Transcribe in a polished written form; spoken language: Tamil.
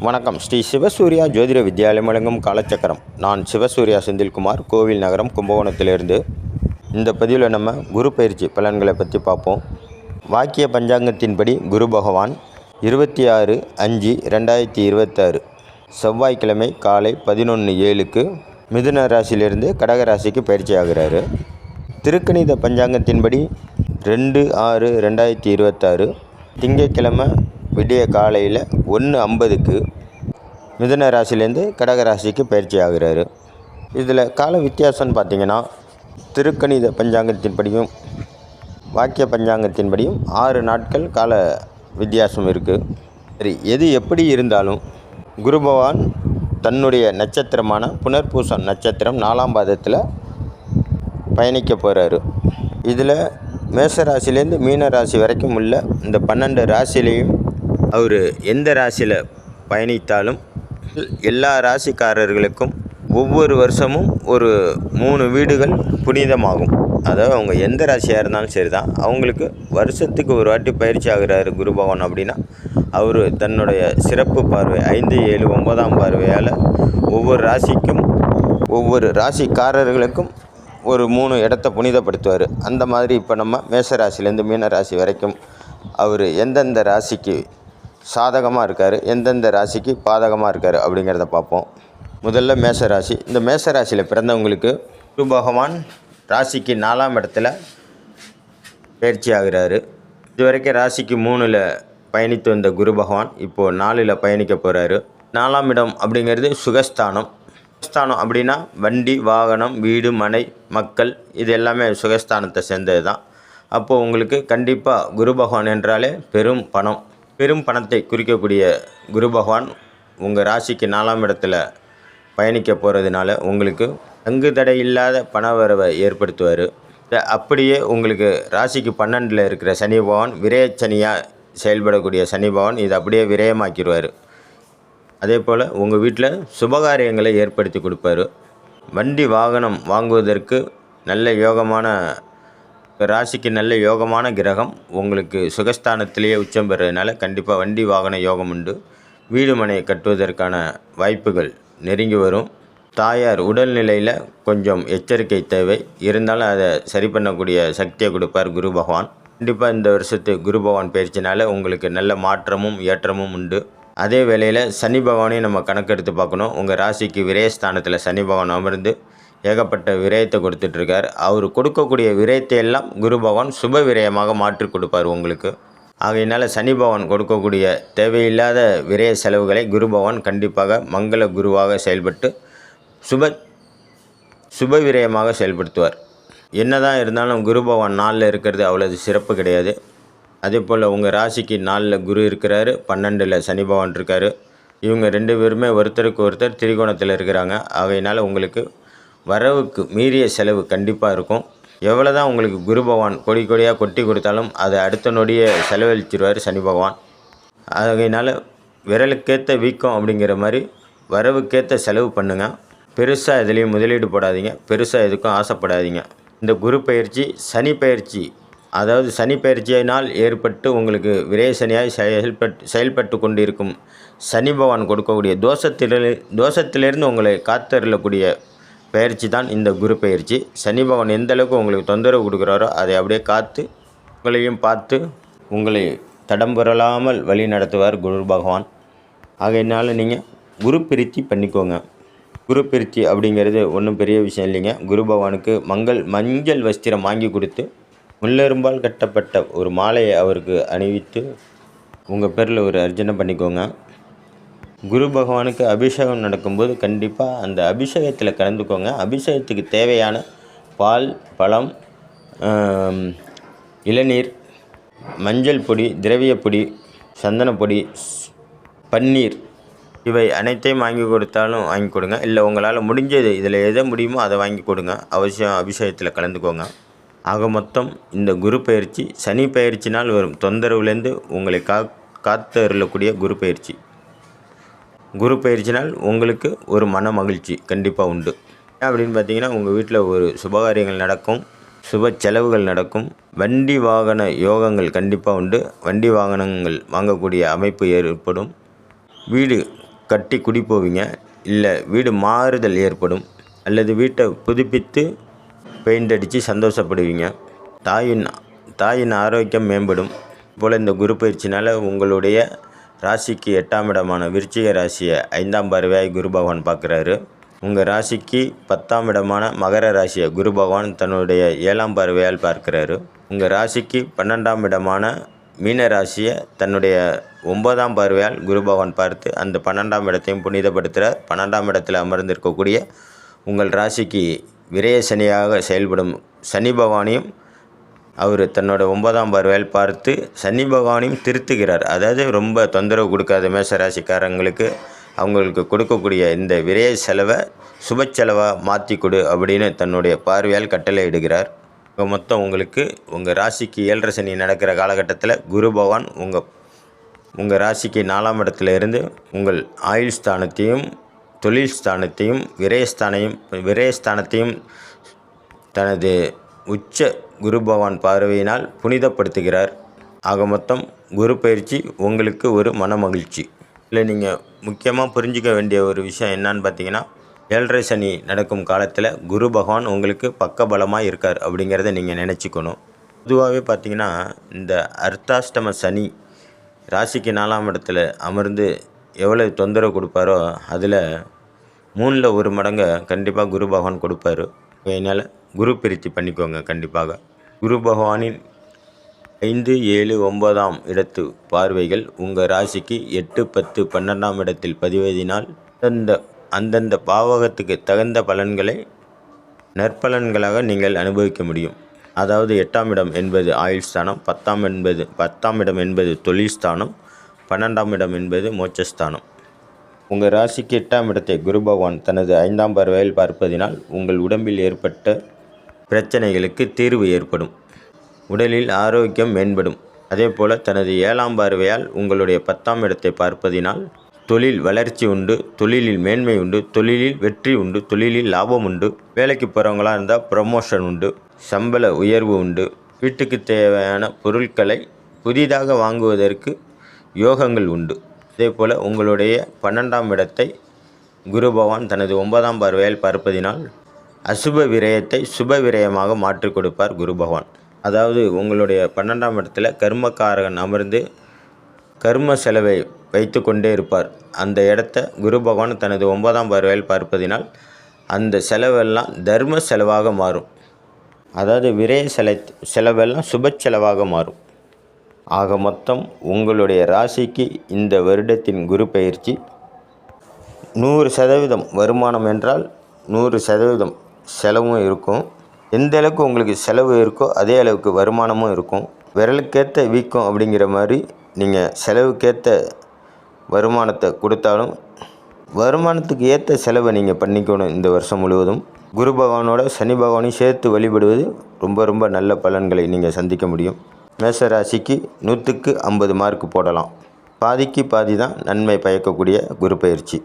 வணக்கம். ஸ்ரீ சிவசூர்யா ஜோதிட வித்யாலயம் வழங்கும் காலச்சக்கரம். நான் சிவசூர்யா செந்தில்குமார், கோவில் நகரம், கும்பகோணத்திலிருந்து. இந்த பதிவில் நம்ம குரு பயிற்சி பலன்களை பற்றி பார்ப்போம். வாக்கிய பஞ்சாங்கத்தின்படி குரு பகவான் 26/5/2026 செவ்வாய்க்கிழமை காலை 11:07 மிதுன ராசியிலிருந்து கடக ராசிக்கு பயிற்சி ஆகிறாரு. திருக்கணித பஞ்சாங்கத்தின்படி 2/6/2026 திங்கட்கிழமை விடிய காலையில் 1:50 மிதுன ராசிலேருந்து கடக ராசிக்கு பயிற்சி ஆகிறாரு. இதில் கால வித்தியாசம்னு பார்த்திங்கன்னா, திருக்கணித பஞ்சாங்கத்தின்படியும் வாக்கிய பஞ்சாங்கத்தின்படியும் 6 நாட்கள் கால வித்தியாசம் இருக்குது. சரி, எது எப்படி இருந்தாலும் குரு பகவான் தன்னுடைய நட்சத்திரமான புனர்பூசம் நட்சத்திரம் 4ஆம் பாதத்தில் பயணிக்க போகிறாரு. இதில் மேஷராசிலேருந்து மீன ராசி வரைக்கும் உள்ள இந்த 12 ராசிலையும் அவர் எந்த ராசியில் பயணித்தாலும் எல்லா ராசிக்காரர்களுக்கும் ஒவ்வொரு வருஷமும் ஒரு 3 வீடுகள் புனிதமாகும். அதாவது அவங்க எந்த ராசியாக இருந்தாலும் சரி தான், அவங்களுக்கு வருஷத்துக்கு ஒரு வாட்டி பயிற்சி ஆகிறாரு குரு பகவான் அப்படின்னா, அவர் தன்னுடைய சிறப்பு பார்வை 5, 7, 9ஆம் பார்வையால் ஒவ்வொரு ராசிக்கும் ஒவ்வொரு ராசிக்காரர்களுக்கும் ஒரு 3 இடத்த புனிதப்படுத்துவார். அந்த மாதிரி இப்போ நம்ம மேஷ ராசிலேருந்து மீன ராசி வரைக்கும் அவர் எந்தெந்த ராசிக்கு சாதகமாக இருக்கார், எந்தெந்த ராசிக்கு பாதகமாக இருக்கார் அப்படிங்கிறத பார்ப்போம். முதல்ல மேஷராசி. இந்த மேஷராசியில் பிறந்தவங்களுக்கு குரு பகவான் ராசிக்கு 4ஆம் இடத்துல பயிற்சி ஆகிறாரு. இதுவரைக்கும் ராசிக்கு 3ல் பயணித்து வந்த குரு பகவான் இப்போது 4ல் பயணிக்க போகிறாரு. 4ஆம் இடம் அப்படிங்கிறது சுகஸ்தானம். சுகஸ்தானம் அப்படின்னா வண்டி, வாகனம், வீடு, மனை, மக்கள், இது எல்லாமே சுகஸ்தானத்தை சேர்ந்தது தான். அப்போது உங்களுக்கு கண்டிப்பாக குரு பகவான் என்றாலே பெரும் பணத்தை குறிக்கக்கூடிய குரு பகவான் உங்கள் ராசிக்கு 4ஆம் இடத்துல பயணிக்க போகிறதுனால உங்களுக்கு தங்கு தடை இல்லாத பண வரவை ஏற்படுத்துவார். அப்படியே உங்களுக்கு ராசிக்கு 12ல் இருக்கிற சனி பகவான் விரயச்சனியாக செயல்படக்கூடிய சனி பகவான் இதை அப்படியே விரயமாக்கிடுவார். அதே போல் உங்கள் வீட்டில் சுபகாரியங்களை ஏற்படுத்தி கொடுப்பார். வண்டி வாகனம் வாங்குவதற்கு நல்ல யோகமான ராசிக்கு நல்ல யோகமான கிரகம் உங்களுக்கு சுகஸ்தானத்திலேயே உச்சம் பெறதுனால கண்டிப்பாக வண்டி வாகன யோகம் உண்டு. வீடு மனையை கட்டுவதற்கான வாய்ப்புகள் நெருங்கி வரும். தாயார் உடல்நிலையில் கொஞ்சம் எச்சரிக்கை தேவை, இருந்தாலும் அதை சரி பண்ணக்கூடிய சக்தியை கொடுப்பார் குரு பகவான். கண்டிப்பாக இந்த வருஷத்து குரு பகவான் பயிற்சினால உங்களுக்கு நல்ல மாற்றமும் ஏற்றமும் உண்டு. அதே வேளையில் சனி பகவானையும் நம்ம கணக்கெடுத்து பார்க்கணும். உங்கள் ராசிக்கு விரயஸ்தானத்தில் சனி பகவான் அமர்ந்து ஏகப்பட்ட விரயத்தை கொடுத்துட்ருக்கார். அவர் கொடுக்கக்கூடிய விரயத்தை எல்லாம் குரு பகவான் சுப விரயமாக மாற்றி கொடுப்பார் உங்களுக்கு. ஆகையினால் சனி பகவான் கொடுக்கக்கூடிய தேவையில்லாத விரய செலவுகளை குரு பகவான் கண்டிப்பாக மங்கள குருவாக செயல்பட்டு சுப விரயமாக செயல்படுத்துவார். என்னதான் இருந்தாலும் குரு பகவான் 4ல் இருக்கிறது அவ்வளவு சிறப்பு கிடையாது. அதே போல் உங்கள் ராசிக்கு 4ல் குரு இருக்கிறாரு, 12ல் சனி பகவான் இருக்கார். இவங்க 2 பேருமே ஒருத்தருக்கு ஒருத்தர் திரிகோணத்தில் இருக்கிறாங்க. ஆகையினால் உங்களுக்கு வரவுக்கு மீறிய செலவு கண்டிப்பாக இருக்கும். எவ்வளோ தான் உங்களுக்கு குரு பகவான் கொடியாக கொட்டி கொடுத்தாலும் அதை அடுத்த நொடியே செலவழிச்சிடுவார் சனி பகவான். ஆகையினால் விரலுக்கேற்ற வீக்கம் அப்படிங்கிற மாதிரி வரவுக்கேற்ற செலவு பண்ணுங்கள். பெருசாக எதுலேயும் முதலீடு போடாதீங்க, பெருசாக எதுக்கும் ஆசைப்படாதீங்க. இந்த குரு பயிற்சி சனி பயிற்சி, அதாவது சனி பயிற்சியினால் ஏற்பட்டு உங்களுக்கு விரயசனியாய் செயல்பட்டு கொண்டிருக்கும் சனி பகவான் கொடுக்கக்கூடிய தோஷத்திலிருந்து உங்களை காத்தருளக்கூடிய பயிற்சி தான் இந்த குரு பயிற்சி. சனி பகவான் எந்த அளவுக்கு உங்களுக்கு தொந்தரவு கொடுக்குறாரோ அதை அப்படியே காத்து உங்களையும் பார்த்து உங்களை தடம்புரலாமல் வழி நடத்துவார் குரு பகவான். ஆகையினால நீங்கள் குரு பிரித்தி பண்ணிக்கோங்க. குரு பிரித்தி அப்படிங்கிறது ஒன்றும் பெரிய விஷயம் இல்லைங்க. குரு பகவானுக்கு மஞ்சள் வஸ்திரம் வாங்கி கொடுத்து முள்ளெரும்பால் கட்டப்பட்ட ஒரு மாலையை அவருக்கு அணிவித்து உங்கள் பேரில் ஒரு அர்ச்சனை பண்ணிக்கோங்க. குரு பகவானுக்கு அபிஷேகம் நடக்கும்போது கண்டிப்பாக அந்த அபிஷேகத்தில் கலந்துக்கோங்க. அபிஷேகத்துக்கு தேவையான பால், பழம், இளநீர், மஞ்சள் பொடி, திரவிய பொடி, சந்தன பொடி, பன்னீர், இவை அனைத்தையும் வாங்கி கொடுத்தாலும் வாங்கி கொடுங்க. இல்லை உங்களால் முடிஞ்சது இதில் எதை முடியுமோ அதை வாங்கி கொடுங்க. அவசியம் அபிஷேகத்தில் கலந்துக்கோங்க. ஆக மொத்தம் இந்த குரு பயிற்சி சனி பயிற்சினால் வரும் தொந்தரவுலேருந்து உங்களை காத்து அருளக்கூடிய குரு பயிற்சி. குரு பயிற்சினால் உங்களுக்கு ஒரு மன மகிழ்ச்சி கண்டிப்பாக உண்டு. அப்படின்னு பார்த்தீங்கன்னா உங்கள் வீட்டில் ஒரு சுபகாரியங்கள் நடக்கும், சுப செலவுகள் நடக்கும், வண்டி வாகன யோகங்கள் கண்டிப்பாக உண்டு. வண்டி வாகனங்கள் வாங்கக்கூடிய அமைப்பு ஏற்படும். வீடு கட்டி குடி போவீங்க, இல்லை வீடு மாறுதல் ஏற்படும், அல்லது வீட்டை புதுப்பித்து பெயிண்ட் அடித்து சந்தோஷப்படுவீங்க. தாயின் ஆரோக்கியம் மேம்படும். போல் இந்த குரு பயிற்சினால் உங்களுடைய ராசிக்கு 8ஆம் இடமான விருச்சிக ராசியை 5ஆம் பார்வையாய் குரு பகவான் பார்க்குறாரு. உங்கள் ராசிக்கு 10ஆம் இடமான மகர ராசியை குரு பகவான் தன்னுடைய 7ஆம் பார்வையால் பார்க்குறாரு. உங்கள் ராசிக்கு 12ஆம் இடமான மீன ராசியை தன்னுடைய 9ஆம் பார்வையால் குரு பகவான் பார்த்து அந்த 12ஆம் இடத்தையும் புனிதப்படுத்துகிறார். 12ஆம் இடத்தில் அமர்ந்திருக்கக்கூடிய உங்கள் ராசிக்கு விரய சனியாக செயல்படும் சனி பகவானையும் அவர் தன்னோட 9ஆம் பார்வையால் பார்த்து சனி பகவானையும் திருத்துகிறார். அதாவது ரொம்ப தொந்தரவு கொடுக்காத மேசராசிக்காரங்களுக்கு அவங்களுக்கு கொடுக்கக்கூடிய இந்த விரய செலவை சுப செலவாக மாற்றி கொடு அப்படின்னு தன்னுடைய பார்வையால் கட்டளை இடுகிறார். மொத்தம் உங்களுக்கு உங்கள் ராசிக்கு 7.5 சனி நடக்கிற காலகட்டத்தில் குரு பகவான் உங்கள் ராசிக்கு 4ஆம் இடத்துல இருந்து உங்கள் ஆயுள் ஸ்தானத்தையும் தொழில் ஸ்தானத்தையும் விரயஸ்தானத்தையும் தனது உச்ச குரு பகவான் பார்வையினால் புனிதப்படுத்துகிறார். ஆக மொத்தம் குரு பயிற்சி உங்களுக்கு ஒரு மன மகிழ்ச்சி. இல்லை நீங்கள் முக்கியமாக புரிஞ்சிக்க வேண்டிய ஒரு விஷயம் என்னன்னு பார்த்தீங்கன்னா, 7.5 சனி நடக்கும் காலத்தில் குரு பகவான் உங்களுக்கு பக்கபலமாக இருக்கார் அப்படிங்கிறத நீங்கள் நினச்சிக்கணும். பொதுவாகவே பார்த்தீங்கன்னா இந்த அர்த்தாஷ்டம சனி ராசிக்கு 4ஆம் இடத்துல அமர்ந்து எவ்வளோ தொந்தரவு கொடுப்பாரோ அதில் 3ல் 1 மடங்கை கண்டிப்பாக குரு பகவான் கொடுப்பார். அதனால் குரு பயிற்சி பண்ணிக்கோங்க. கண்டிப்பாக குரு பகவானின் 5, 7, 9ஆம் இடத்து பார்வைகள் உங்கள் ராசிக்கு 8, 10, 12ஆம் இடத்தில் பதிவதினால் அந்தந்த பாவகத்துக்கு தகுந்த பலன்களை நற்பலன்களாக நீங்கள் அனுபவிக்க முடியும். அதாவது 8ஆம் இடம் என்பது ஆயுள் ஸ்தானம், 10ஆம் இடம் என்பது தொழில் ஸ்தானம், 12ஆம் இடம் என்பது மோட்சஸ்தானம். உங்கள் ராசிக்கு 8ஆம் இடத்தை குரு பகவான் தனது 5ஆம் பார்வையில் பார்ப்பதினால் உங்கள் உடம்பில் ஏற்பட்ட பிரச்சனைகளுக்கு தீர்வு ஏற்படும். உடலில் ஆரோக்கியம் மேம்படும். அதே போல் தனது 7ஆம் பார்வையால் உங்களுடைய 10ஆம் இடத்தை பார்ப்பதினால் தொழில் வளர்ச்சி உண்டு, தொழிலில் மேன்மை உண்டு, தொழிலில் வெற்றி உண்டு, தொழிலில் லாபம் உண்டு. வேலைக்கு போகிறவங்களாக இருந்தால் ப்ரமோஷன் உண்டு, சம்பள உயர்வு உண்டு. வீட்டுக்கு தேவையான பொருட்களை புதிதாக வாங்குவதற்கு யோகங்கள் உண்டு. அதே போல் உங்களுடைய 12ஆம் இடத்தை குரு பகவான் தனது 9ஆம் பார்வையால் பார்ப்பதினால் அசுப விரயத்தை சுப விரயமாக மாற்றி கொடுப்பார் குரு பகவான். அதாவது உங்களுடைய 12ஆம் இடத்துல கர்மக்காரகன் அமர்ந்து கர்ம செலவை வைத்து கொண்டே இருப்பார். அந்த இடத்த குரு பகவான் தனது 9ஆம் பார்வையால் பார்ப்பதினால் அந்த செலவெல்லாம் தர்ம செலவாக மாறும். அதாவது விரய செலவெல்லாம் சுப செலவாக மாறும். ஆக மொத்தம் உங்களுடைய ராசிக்கு இந்த வருடத்தின் குரு பயிற்சி 100% வருமானம் என்றால் 100% செலவும் இருக்கும். எந்த அளவுக்கு உங்களுக்கு செலவு இருக்கோ அதே அளவுக்கு வருமானமும் இருக்கும். விரலுக்கேற்ற வீக்கம் அப்படிங்கிற மாதிரி நீங்கள் செலவுக்கேற்ற வருமானத்தை கொடுத்தாலும் வருமானத்துக்கு ஏற்ற செலவை நீங்கள் பண்ணிக்கணும். இந்த வருஷம் முழுவதும் குரு பகவானோட சனி பகவானையும் சேர்த்து வழிபடுவது ரொம்ப ரொம்ப நல்ல பலன்களை நீங்கள் சந்திக்க முடியும். மேசராசிக்கு 100க்கு 50 மார்க் போடலாம். பாதிக்கு பாதி தான் நன்மை பயக்கக்கூடிய குரு பயிற்சி.